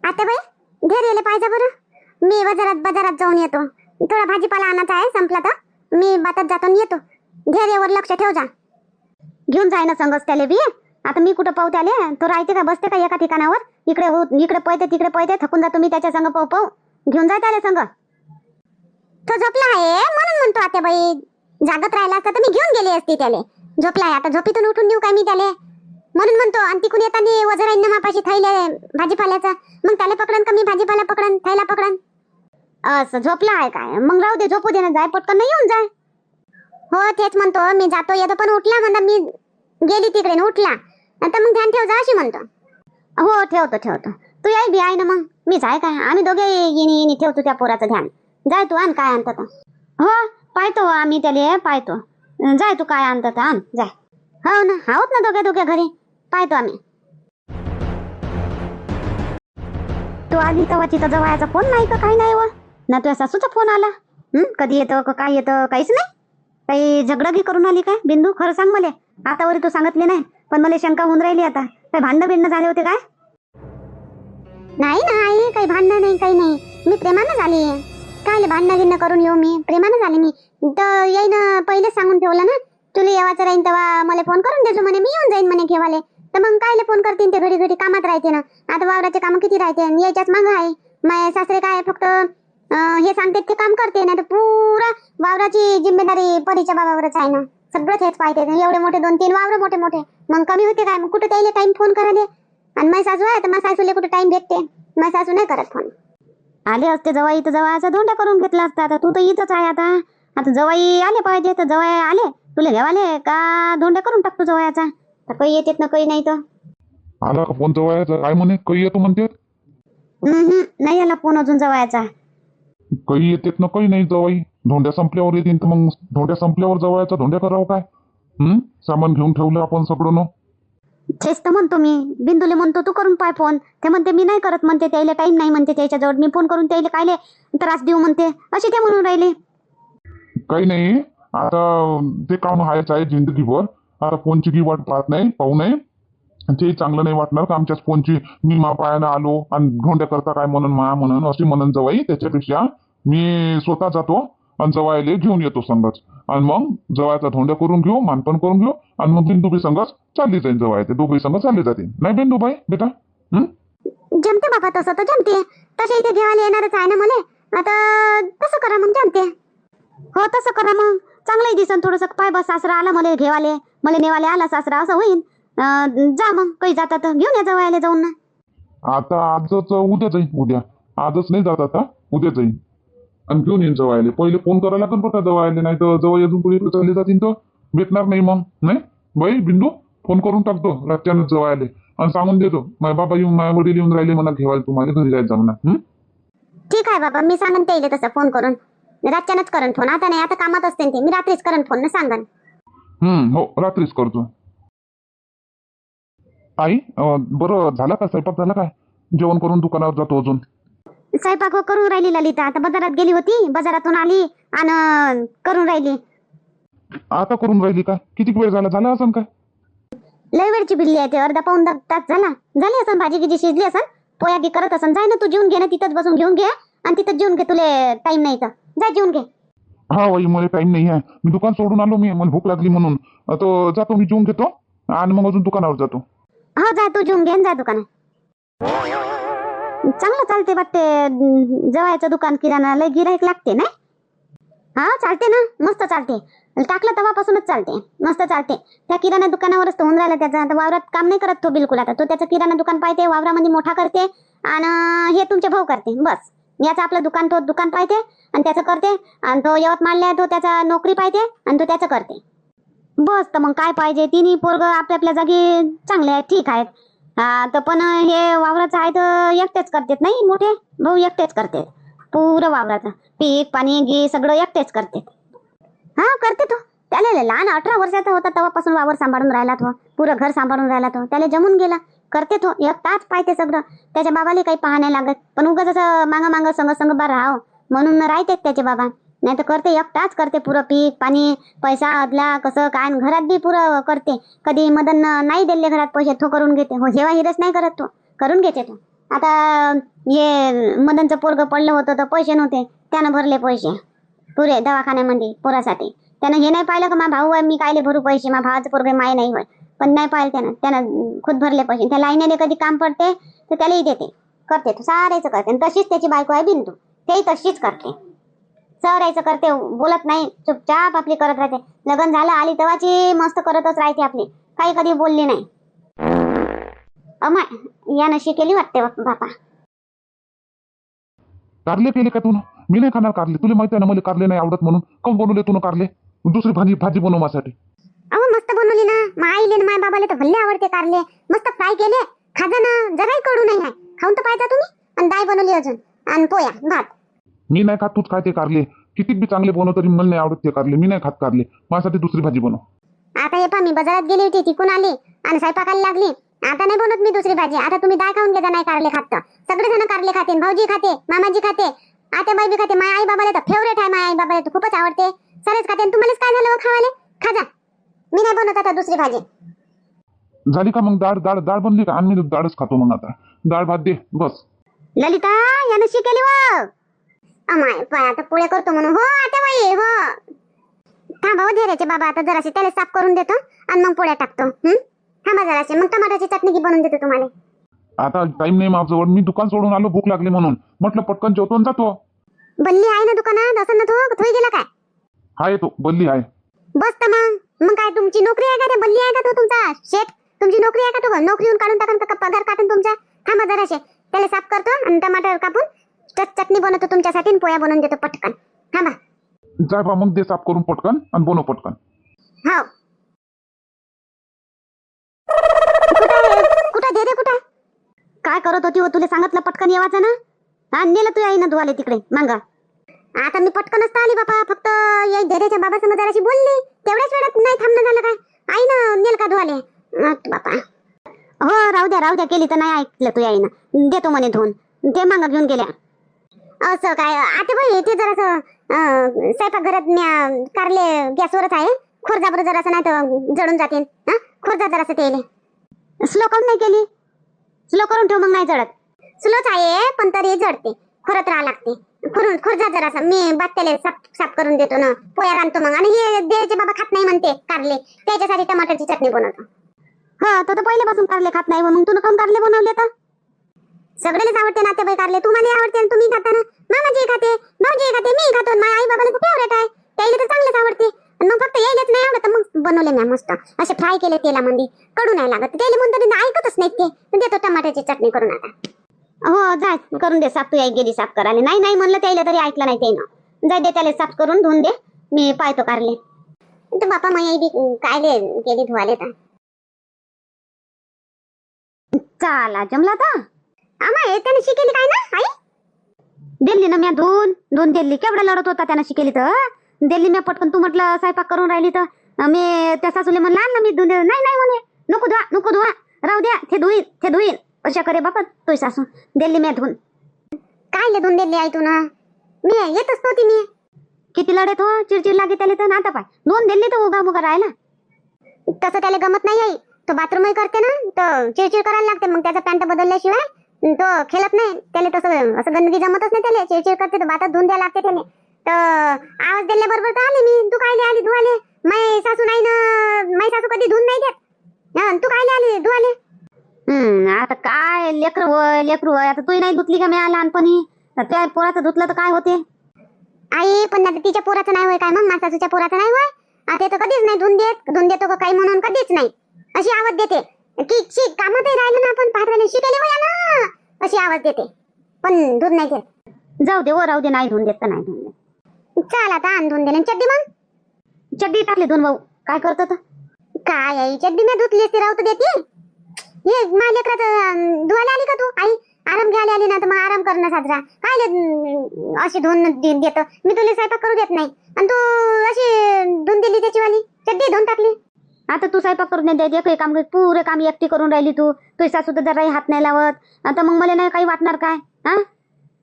आता बाई घरी यायला पाहिजे बरं. मी बाजारात जाऊन येतो. थोडा भाजीपाला आणायचा आहे, संपला तर मी बातात जातो आणि येतो. धैर्यावर लक्ष ठेव जा. घेऊन जाय ना संगच त्याले बी. आता मी कुठं पाहू त्याले? तो राहते का बसते का एका ठिकाणावर? इकडे पळते तिकडे पळते, थकून जातो मी त्याच्या संग पाहू. घेऊन जाय त्याले संग. तो झोपला आहे म्हणून म्हणतो आता बाई. जागत राहिला असता तर मी घेऊन गेली असती त्याले. झोपला आहे आता, झोपीतून उठून देऊ काय मी त्याले? म्हणून म्हणतो. आणि तिकून येताना वजर आहे ना मापाशी थैले भाजीपाल्याचा. मग त्याला पकडन का मी भाजीपाला पकडन, थैला पकडन? असं झोपला आहे काय? मग राहू दे, झोपू दे ना. जाय पटकन नाही येऊन जाय. हो तेच म्हणतो मी जातो येतो, पण उठला म्हणा मी गेली तिकडे उठला आता मग ध्यान ठेव जा अशी म्हणतो. हो ठेवतो. तू याय बी आहे ना, मग मी जाय काय? आम्ही दोघे येणी ठेवतो त्या पोराचं ध्यान. जाय तू आण काय आणतं. हो पाहतो आम्ही त्याले पाहतो. जाय तू काय आणतं आण जाय. हो ना, आहोत ना दोघे घरी, पाहतो आम्ही. तू आली तेव्हा तिथं जवळचा फोन नाही का? काही नाही व ना. तुझ्या सासूचा फोन आला? कधी येतं का काय येतं? काहीच नाही. काही झगडागी करून आली काय बिंदू? खरं सांग मला. आतावरी तू सांगितले नाही, पण मला शंका होऊन राहिली आता. काही भांडण झाले होते काय? नाही नाही, काही भांडण नाही, काही नाही. मी प्रेमानं झाली. काय भांडणं करून येऊ? मी प्रेमानं झाली. मी तर येईन पहिलेच सांगून ठेवलं ना, तुला येवाचं राहीन तेव्हा मला फोन करून देजो म्हणे, मी येऊन जाईन म्हणे घेवाले. तर मग कायले फोन करतील ते? घडी कामात राहते ना. आता वावराचे काम किती राहते, यायच्याच मागं आहे. माझे सासरे काय फक्त हे सांगते ते काम करते ना. तर पुरा वावराची जिम्मेदारी परीच्या बाबावरच आहे ना. सगळंच हेच पाहिजे. एवढे मोठे 2-3 वावर मोठे. मग कमी होते काय? मग कुठे त्याला टाइम फोन करायला? आणि माझी सासू आहे तर माझ्या सासूला कुठे टाइम भेटते? माझी सासू नाही करत फोन. आले असते जवाई तर जवायचा धोंडा करून घेतला असता. आता तू तर इथंच आहे. आता जवाई आले पाहिजे तर जवाई आले तुला घेवाले का धोंडा करून टाकतो जवायाचा? तर काही येतेत ना काही नाही. तर आला का फोन जवळचा? काय म्हणे काही येतो म्हणते? नाही आला फोन अजून जवायाचा. काही येतेत ना काही नाही. जवाई धोंड्या संपल्यावर येतील तर मग धोंड्या संपल्यावर जवळचा धोंड्या करावं काय? सामान घेऊन ठेवलं आपण सगळं ना. तेच तर म्हणतो मी. बिंदूले म्हणतो तू करून पाय फोन. ते म्हणते मी नाही करत म्हणते, त्याला टाइम नाही म्हणते त्याच्याजवळ. मी फोन करून त्याला कायले त्रास देऊ म्हणते, अशी ते म्हणून राहिले. काही नाही. आता ते काम हायच आहे जिंदगीभर. आता फोनची की वाट पाहत नाही, पाहू नये. ते चांगलं नाही वाटणार का आमच्याच फोनची? मी पायानं आलो आणि धोंड्या करता काय म्हणून अशी म्हणून जवाई. त्याच्यापेक्षा मी स्वतः जातो आणि जवायले घेऊन येतो संगच. आणि मग जवायचा धोंड्या करून घेऊ, मानपण करून घेऊ. आणि मग बिंदुबी संगच चालली जाईल जवाय. ते दोघी संग चालले जातील. नाही बिंदुबाई बेटा? जमते बाबा, तसं तर जमते. तसे इथे घेवायला येणारच आहे ना मला. आता तसं करा मग, जमते. हो तसं करा मग. चांगलंही दिसन थोडंसं. पाय बस सासरा आला मला घेवाले, मला नेवाले आला सासरा, असं होईन. जा मग काही जातात घेऊन या जवायला जाऊन ना. आता आजच उद्या जाईन. उद्या आजच नाही जात, आता उद्या जाईन आणि घेऊन येईन जवायले. पहिले फोन करायला लागेल बघा जवायले, नाही तर जवळ अजून कुठे चालले जातील तर भेटणार नाही. मग नाही बाई बिंदू, फोन करून टाकतो रात्यानंच जवायले आणि सांगून देतो माझे बाबा येऊन, माझे वडील येऊन राहिले मला घेवायला, तुम्हाला घरी जायचं म्हणा. ठीक आहे बाबा, मी सांगन त्याला तसं फोन करून. रातच्यानंच करन फोन. आता नाही, आता कामात असते ते. मी रात्रीच करन फोन ना, सांगन. हो रात्रीच करतो. आई बरं झालं का? स्वयंपाक झाला काय? जेवण करून दुकानावर जातो अजून. स्वयंपाक करून राहिली ललिता. आता बाजारात गेली होती, बाजारातून आली आणि करून राहिली. आता करून राहिली का? किती वेळ झाला असं काय? लय वेळची बिल्ली आहे ते. अर्धा पाऊण तास झाली असं. भाजी गिजी शिजली असं, पोया गी करत असं. जाय ना तू जेवून घे ना, तिथंच बसून घेऊन घे आणि तिथंच जेवून घे. तुला टाइम नाही तर जाय जेवून घे. हा बाई मला टाइम नाही आहे. मी दुकान सोडून आलो. मला भूक लागली म्हणून तो जातो. मी जेवून घेतो आणि मग अजून दुकानावर जातो. हो जा तू जेवून घे, जा दुकानात. चांगलं चालते वाटते जवळचं दुकान. किराणा लय गिराईक लागते ना. हा चालते ना, मस्त चालते. टाकलं तेव्हापासूनच चालते, मस्त चालते. त्या किराणा दुकानावरच तो होऊन राहिला त्याचा. आता वावरात काम नाही करत तो बिलकुल. आता तो त्याचं किराणा दुकान पाहते, वावरामध्ये मोठा करते आणि हे तुमचे भाऊ करते. बस याचं आपलं दुकान, तो दुकान पाहते आणि त्याचं करते. आणि तो यवतमाळला तो त्याचा नोकरी पाहते आणि तो त्याचं करते. बस तर मग काय पाहिजे? तिन्ही पोरग आपल्या आपल्या जागी चांगले आहेत, ठीक आहेत. हा तर पण हे वावराचं आहे तर एकटेच करतात. नाही मोठे भाऊ एकटेच करते पुरं वावराचं. पीक पाणी गी सगळं एकटेच करते. हा करते तो. त्याला लहान 18 वर्षाचा होता तेव्हापासून वावर सांभाळून राहिला तो. पुरं घर सांभाळून राहिला तो. त्याला जमून गेला. करते तो एकटाच पाहते सगळं. त्याच्या बाबाला काही पाहा नाही लागत. पण उगाच असं मागं संग बा राहाव म्हणून राहतेच त्याचे बाबा. नाही तर करते, एकटाच करते पुरं. पीक पाणी पैसा अदला कसं काय, घरात बी पुरं करते. कधी मदन नाही दिले घरात पैसे तो करून घेते. हो जेव्हा हिरच नाही करत तो, करून घेते तो. आता हे मदनचं पोरगं पडलं होतं तर पैसे नव्हते, त्यानं भरले पैसे पुरे दवाखान्यामध्ये पोरासाठी. त्यानं हे नाही पाहिलं का मा भाऊ आहे मी कायले भरू पैसे, मा भावाचं पोरगं माय नाही होय, पण नाही पाहिलं त्यानं खुद भरले पैसे. त्या लाईनीने कधी काम पडते तर त्यालाही देते, करते तो सारायचं करते. आणि तशीच त्याची बायको आहे बिंदू, तेही तशीच करते, सरायचं करते, बोलत नाही, चुपचाप आपली करत राहते. लग्न झालं आली तेव्हाची मस्त करतच राहते आपली, काही कधी बोलली नाही. अमाय यानं शिकेली वाटते बापा. कारले केले का तू? मी नाही खाणार कारले, तुला माहिती आहे ना मला कारले नाही आवडत म्हणून. काऊन बनवले तू कारले? दुसरी भाजी बनव माझ्यासाठी. अहो मस्त बनवली ना, माईले ना माय बाबाले तर भल्ले आवडते कारले. मस्त फ्राय केले, खाजा ना, जराही कडू नाही आहे. खाऊन तर पाहिजे तुम्ही. आणि डाळ बनवली अजून, आणि पोया भात. मी नाही खात, तूच खाते कारले. किती बी चांगले बनव तरी मला नाही आवडत ते कारले. मी नाही खात कारले, माझ्यासाठी दुसरी भाजी बनव. आता हे पहा मी बाजारात गेली होती, तिकून आली आणि स्वयंपाकाला लागली. आता नाही बनवत मी दुसरी भाजी. आता तुम्ही डाळ खाऊन घेता, नाही कारले खात. सगळेजण कारले खाते, भाऊजी खाते, मामाजी खाते, आत्याबाई बी खाते. माझ्या आई बाबाला तर फेवरेट आहे, माझ्या आई बाबाला तर खूपच आवडते. सगळेच खाते. तुम्हालाच काय झालं खावाले? खाजा, मी नाही बनवत आता दुसरी भाजी. झाली का मग डाळ? डाळ डाळ बनली का? आणि मी डाळच खातो मग. आता डाळ भात दे बस. ललिता यानं शिकेली व अमाय पाय. आता पोळे करतो म्हणून. हो आत्याबाई हो. थांबा हो धैर्याचे बाबा, आता जरासे त्याला साफ करून देतो आणि मग पोळ्या टाकतो. थांबा जरासे, मग टमाटरची चटणी बनवून देतो तुम्हाला. आता टाइम नाही माझ्याजवळ, मी दुकान सोडून आलो, भूक लागली म्हणून म्हटलं पटकन जेवतो आणि जातो. बल्ली आहे ना दुकानात? असं ना तो थोई गेला काय? हा येतो, बल्ली आहे. बस तर मग काय तुमची नोकरी आहे का? ते बल्ली आहे का तो तुमचा शेठ? तुमची नोकरी आहे का? तो नोकरीहून काढून टाकून का पगार काढून तुमचा? थांबा जरासे, त्याला साफ करतो आणि टमाटर कापून चटणी बनवतो तुमच्यासाठी आणि पोळ्या बनवून देतो पटकन. थांबा. जाय बा मग, दे साफ करून पटकन आणि बनव पटकन. हो. कुठं दे कुठं? काय करत होती हो? तुला सांगितलं पटकन येवाचं ना. हा नेलं तू आई ना धुवाले तिकडे मांगा. आता मी पटकनच आली बापा. फक्त या धैर्याच्या बाबा समोर जराशी बोलली, तेवढ्याच वेळात नाही थांबणं झालं काय? आई ना नेल का धुवाले बापा. हो राहू द्या केली तर नाही ऐकलं तू आई ना. देतो म्हणे धुवून, ते मांगा घेऊन गेल्या. असं काय आता बाई, ते जरासं स्वयंपाकघरात कारले गॅसवरच आहे. खोरजा बरं जरासं, नाही तर जळून जातील. हा खोरजा जरासं तेले. स्लो करून नाही केली? स्लो करून ठेव, मग नाही जळत. स्लोच आहे पण तरी जळते, खोरत राहा लागते. खोरजा जरासं, मी बात्याले साफ करून देतो ना, पोया रांधतो मग. आणि हे देचे बाबा खात नाही म्हणते कारले, त्याच्यासाठी टमाटरची चटणी बनवतो. हा तो तर पहिल्यापासून कारले खात नाही, मग तू कोण कारले बनवले तर? सगळेच आवडते ना ते बाई कारले. तुम्हाला आवडते, तुम्ही खाता ना. मामाजी खाते, भाऊजी खाते, मी खातो. माझ्या आई बाबाला खूप फेवरेट आहे, त्याला तर चांगलेच आवडते. मग फक्त यायलाच नाही आवडत, मग बनवले मी मस्त असे फ्राय केले तेलामध्ये, कडू नाही लागत. त्याला म्हणतो ऐकतच नाही ते. देतो टमाटरची चटणी करून आता. हो जाय करून दे साफ. तू आई गेली साफ करायला. नाही म्हणलं त्याला, तरी ऐकलं नाही त्यानं. जाय दे त्याला साफ करून धुवून दे, मी पाहतो कारले. तर बापा माझी बी कायले गेली धुवाले तर. चला जमला तर. आम्हा त्याने शिकेली काय ना आई? दिल्ली ना, मी धुवून दिल्ली. केवढा लढत होता त्यानं शिकेली तर दिल्ली मी पटकन. तू म्हटलं स्वयंपाक करून राहिली तर मी त्या सासूले म्हणलं आणलं मी धुवून. नाही म्हणे, नको धुवा राहू द्या, ते धुईन अशा करे बापा. तुझी सासू दिल्ली मी धुवून. काय धुवून दिल्ली आई तू ना? मी येतच नव्हती. मी किती लढत हो, चिडचिड लागे त्याला तर. आता पाय धुवून दिल्ली तर उगा राहिला. तसं त्याला गमत नाही आई. तो बाथरूमही करते ना, तर चिडचिड करायला लागते. मग त्याचा पॅन्ट बदलल्याशिवाय तो खेळत नाही. त्याला तसं असं गंदगी जमतच नाही त्याला. चिडचिड करते तर बातात धुवून द्यायला लागते त्याला. तर आवाज दिल्याबरोबर तर आले मी. तू काय आली धुवाले? माई सासू नाही ना, माई सासू कधी धुवून नाही देत. तू काय आली धुवाले? आता काय लेकरू आता तू नाही धुतली का? मी लहानपणी त्या पोराचं धुतलं तर काय होते आई? पण आता तिच्या पोराचं नाही होय काय? मग माझ्या सासूच्या पोराचं नाही होय? आता तर कधीच नाही धुवून देतो का काही म्हणून कधीच नाही. अशी आवाज देते की कामातही राहिलं ना आपण पाठवायला शिकायला वया ना, अशी आवाज देते. पण धुवून नाही देत. जाऊ दे राहू दे, नाही धुवून देत तर नाही धुवून देत. चाल आता आण धुवून दिले. चड्डी मग चड्डी टाकली धुवून. भाऊ काय करतो तर? काय आई चड्डी मी धुतली असती राहू तर देते. हे माझ्या लेकराचं धुवायला आली का तू आई? आराम घ्यायला आली ना तर मग आराम करणं साजरा. काय अशी धुवून देतो मी तुला? स्वयंपाक करू देत नाही आणि तू अशी धुवून दिली त्याची वाली चड्डी धुवून टाकली. आता तू स्वयंपाक करून नाही द्यायचे काही काम, पुरे काम एकटी करून राहिली तू. तुझी सासू तर जराही हात नाही लावत. आता मग मला नाही काही वाटणार काय? हा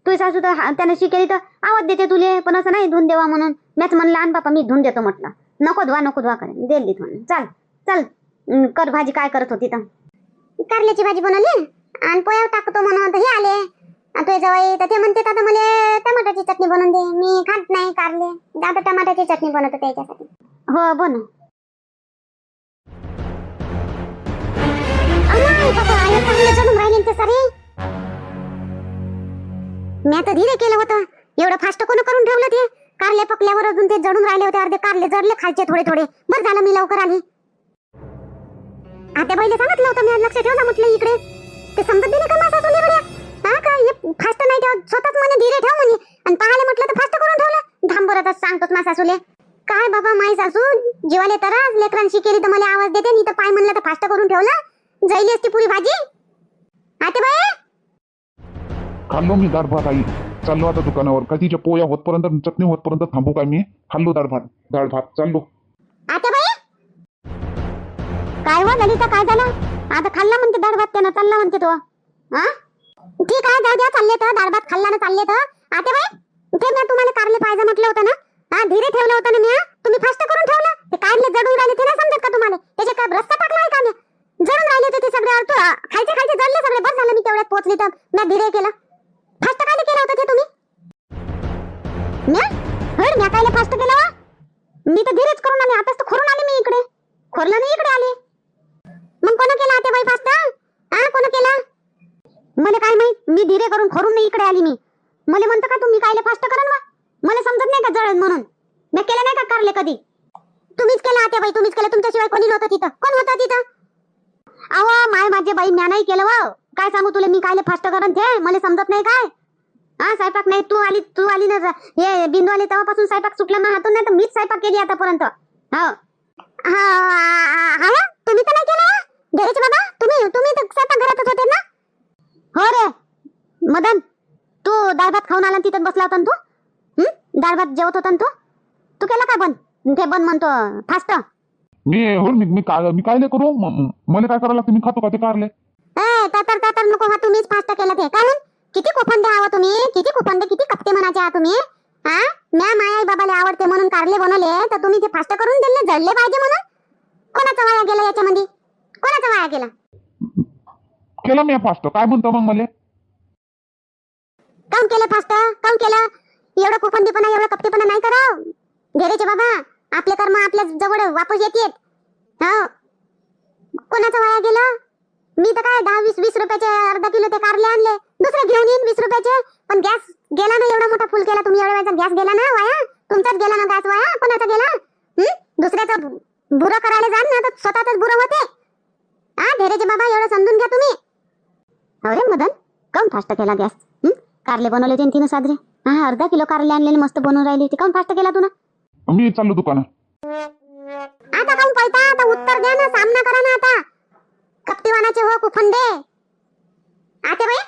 तुझी सासू तर त्याने शिकेली तर आवाज देते तुले, पण असं नाही धुवून देवा म्हणून. मॅच म्हणलं आण बापा मी धुवून देतो म्हटलं. नको धुवा करे दिल्लीत म्हणून. चल कर भाजी. काय करत होती तर? कारल्याची भाजी बनवली. आणि पोया टाकतो म्हणून हे आले. तुझे जवाई तर ते म्हणते आता मला टमाट्याची चटणी बनवून दे. मी खात नाही कारले, आता टमाट्याची चटणी बनवतो त्याच्यासाठी. हो बनव. चढून राहिले ते सारे. मी आता धीरे केलं होतं, एवढं फास्ट कोण करून ठेवलं ते. कारले पकल्यावर अजून ते जडून राहिले होते, अर्धे कारले जडले खालचे थोडे थोडे. बरं झालं मी लवकर आली. आता पहिले सांगितलं होतं मी, लक्ष ठेव ना म्हटलं इकडे. ते समजत नाही का माझा सुने बड्या. हा का हे फास्ट नाही ठेव, स्वतःच म्हणे धीरे ठेव म्हणे. आणि पाहायला म्हटलं तर फास्ट करून ठेवलं. थांब बरं सांगतोच माझ्या सासूले. काय बाबा माई सासू जीवाले तर लेकरांशी केली तर मला आवाज देते, नाही तर पाय म्हणलं तर फास्ट करून ठेवलं. जाईली असती पुरी भाजी. आते बाई खाल्लो मी दाळ भात आई. चाललो आता दुकानावर. कधीच्या पोया होतपर्यंत चटणी होतपर्यंत थांबू काय मी? खाल्लो दाळ भात चाललो. आते बाई काय हो ललिता, काय झालं? आता खाल्ला म्हणते दाळ भात, त्यानं चालला म्हणते तो. हा ठीक आहे, जाऊ द्या, चालले तर दाळ भात खाल्ला ना, चालले तर. आते बाई ते मी तुम्हाला कारले पाहिजे म्हटलं होतं ना. हा धीरे ठेवलं होतं ना मी. तुम्ही फास्ट करून ठेवलं. ते कारले जडून राहिले ते नाही समजत का तुम्हाला? त्याचे काय रस्ता टाकला आहे का मी? जडून राहिले होते ते सगळे. खायचे जडले सगळे. बस झालं मी तेवढ्यात पोहोचली तर मी धीरे केलं. फास्ट काय केलं होतं ते तुम्ही? मी काय फास्ट केलं? मी तर धीरेच करून आले. आताच तर खोरून आले मी इकडे. खोरला नाही इकडे आले. मग कोण केलं आते बाई फास्ट? हा कोण केलं? मला काय माहित. मी धीरे करून खोरून नाही इकडे आली मी. मला म्हणतं का तुम्ही कायले फास्ट करा ना? मला समजत नाही का जळण म्हणून? मी केलं नाही का कारले कधी? तुम्हीच केलं आते बाई, तुम्हीच केलं. तुमच्याशिवाय कोणी नव्हतं तिथं. कोण होतं तिथं? अहो माझे बाई म्या नाही केलं. व काय सांगू तुला मी कायले फास्ट करन ते? मला समजत नाही काय. हा स्वयंपाक नाही. तू आली ना हे बिंदू आली तेव्हापासून स्वयंपाक सुटला ना हातून. नाही तर मीच स्वयंपाक केली आतापर्यंत. हो हा तुम्ही तर नाही केलं घरीच बाबा. तुम्ही तर स्वयंपाक घरातच होते ना. हो रे मदन, तू डाळ भात खाऊन आला तिथं बसला होता तू. डाळ भात जेवत होता तू केला काय बंद? ते बंद म्हणतो फास्ट. मी काय नाही करू. मला काय करायला लागतं? मी खातो का ते कारले? तर नको हा, तुम्हीच फास्ट केलं ते. कारण किती कुफंदे आहात तुम्ही, किती कुफंदे, किती कप्ते म्हणाचे आहात तुम्ही. हा म्या माया बाबाला आवडते म्हणून कारले बनवले, तर तुम्ही ते फास्ट करून दिले जळले पाहिजे म्हणून. कोणाचा वाया गेला याच्यामध्ये? कोणाचा वाया गेला? केलं मी फास्ट. काय म्हणतो मग मला? काऊन केलं फास्ट? काऊन केलं? एवढं कुफंदीपणा, एवढं कप्तेपणा नाही कराव घेरेचे बाबा. आपले कर्म आपल्या जवळ वापस येतात. हो कोणाचा वाया गेलं? मी तर काय 10-20 रुपयाचे अर्धा किलो ते कारले आणले. दुसरे घेऊन येईन 20 रुपयाचे. पण गॅस गेला ना, एवढा मोठा फुल केला तुम्ही. एवढा वेळचा गॅस गेला ना वाया. तुमचाच गेला ना गॅस वाया. कोणाचा गेला? दुसऱ्याचं बुरं करायला जाण ना तर स्वतःच बुरं होते. हा धेरेचे बाबा एवढं समजून घ्या तुम्ही. अरे मदन काऊन फास्ट केला गॅस? कारले बनवले ते तिनं साजरे. हा अर्धा किलो कारले आणलेले मस्त बनवून राहिले. ते काऊन फास्ट केला तू ना? मी चाललो दुकानात. आता काऊन पळता? आता उत्तर द्या ना, सामना करा ना आता. कप्तीवानाचे हो कुफंदे. आते बाई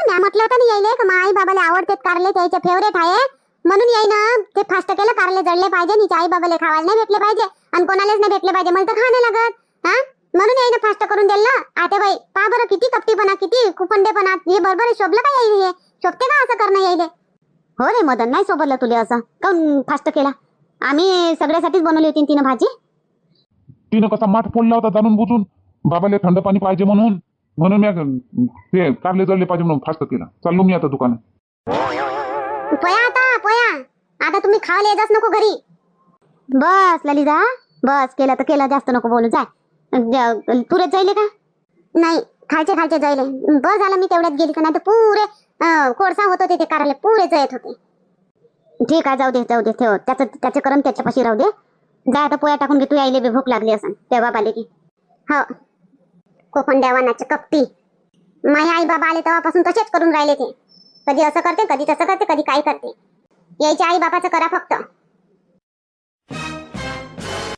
मी म्हटलं होतं ना यायले का आई बाबाला आवडते कारले, त्याचे फेवरेट आहे म्हणून याय ना ते फास्ट केलं. कारले जळले पाहिजे, नी आई बाबाला खावायला नाही भेटले पाहिजे आणि कोणालाच नाही भेटले पाहिजे. मला तर खाणं लागत. हा म्हणून याय ना फास्ट करून दिलं. आते बाई पहा बरं किती कप्तीपणा, किती कुफंदेपणा. हे बरोबर शोभलं का यायले? हे शोभते का असं करणं यायले? हो रे मदन, नाही सोबतलं तुले असं. काऊन फास्ट केला? आम्ही सगळ्यासाठीच बनवली होती तिनं भाजी. तिनं कसा माठ फोडला होता जाणून बुजून. बाबाला थंड पाणी पाहिजे म्हणून मी ते कारले जळले पाहिजे म्हणून फास्ट केला. चाललो मी आता दुकानात. पोया आता तुम्ही खायला येतच नको घरी. बस ललिता बस. केलं तर केलं, जास्त नको बोलू. जाय पुरे जायले का? नाही खायचे जायले. बस झालं मी तेवढ्यात गेली का, नाही तर पुरे कोळसा होत होते ते कारले, पुरे जळत होते. ठीक आहे जाऊ दे ठेव. त्याचं करम त्याच्यापाशी राहू दे. जा आता पोया टाकून घे. तू यायले बी भूक लागली असं तेव्हा आले की. हो कोफंड्यावानाचे कप्ती. माझे आई बाबा आले तेव्हापासून तसेच करून राहिले ते. कधी असं करते, कधी तसं करते, कधी काय करते. यायच्या आई बाबाचं करा फक्त.